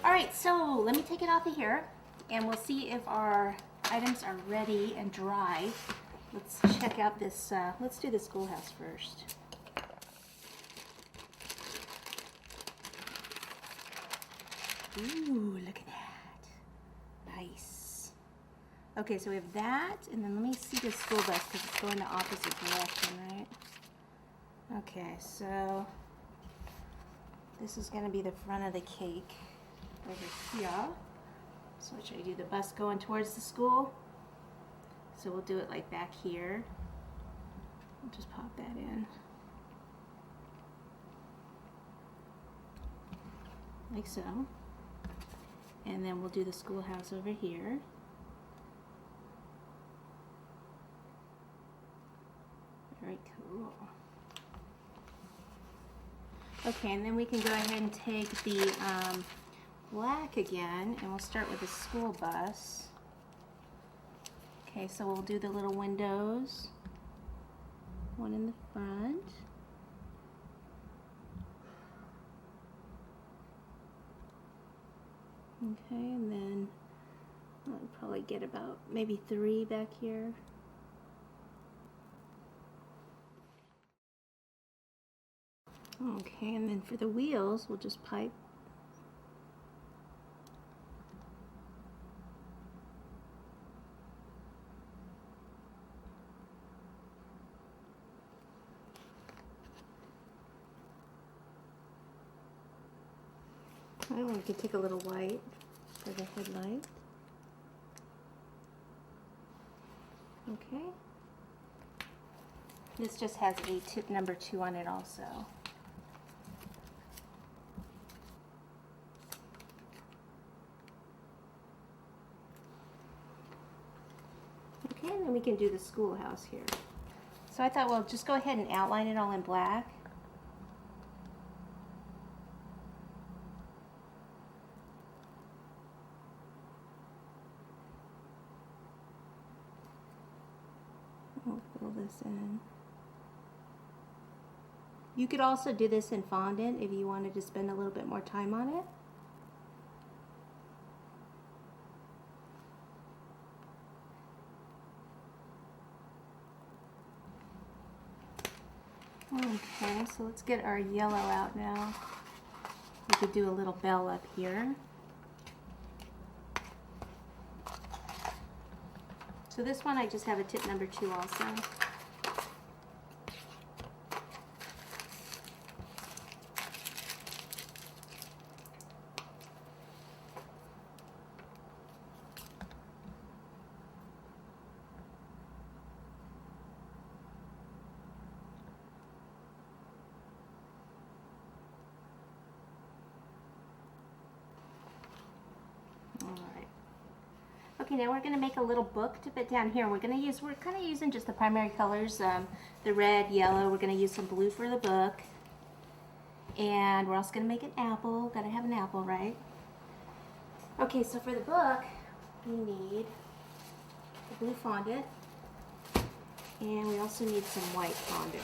All right, so let me take it off of here and we'll see if our items are ready and dry. Let's check out this, let's do the schoolhouse first. Ooh, look at that. Nice. Okay, so we have that, and then let me see the school bus because it's going the opposite direction, right? Okay, so this is going to be the front of the cake over here. So what should I do? The bus going towards the school? So we'll do it like back here. We'll just pop that in. Like so. And then we'll do the schoolhouse over here. Very cool. Okay, and then we can go ahead and take the black again, and we'll start with the school bus. Okay, so we'll do the little windows. One in the front. Okay, and then I'll probably get about maybe 3 back here. Okay, and then for the wheels, we'll just pipe. I want to take a little white for the headlight. Okay. This just has a tip number 2 on it also. Okay, and then we can do the schoolhouse here. So I thought, well, just go ahead and outline it all in black. We'll fill this in. You could also do this in fondant if you wanted to spend a little bit more time on it. Okay, so let's get our yellow out now. We could do a little bell up here. So this one I just have a tip number 2 also. Okay, now we're going to make a little book to put down here. We're kind of using just the primary colors, the red, yellow. We're going to use some blue for the book. And we're also going to make an apple. Got to have an apple, right? Okay, so for the book, we need the blue fondant. And we also need some white fondant.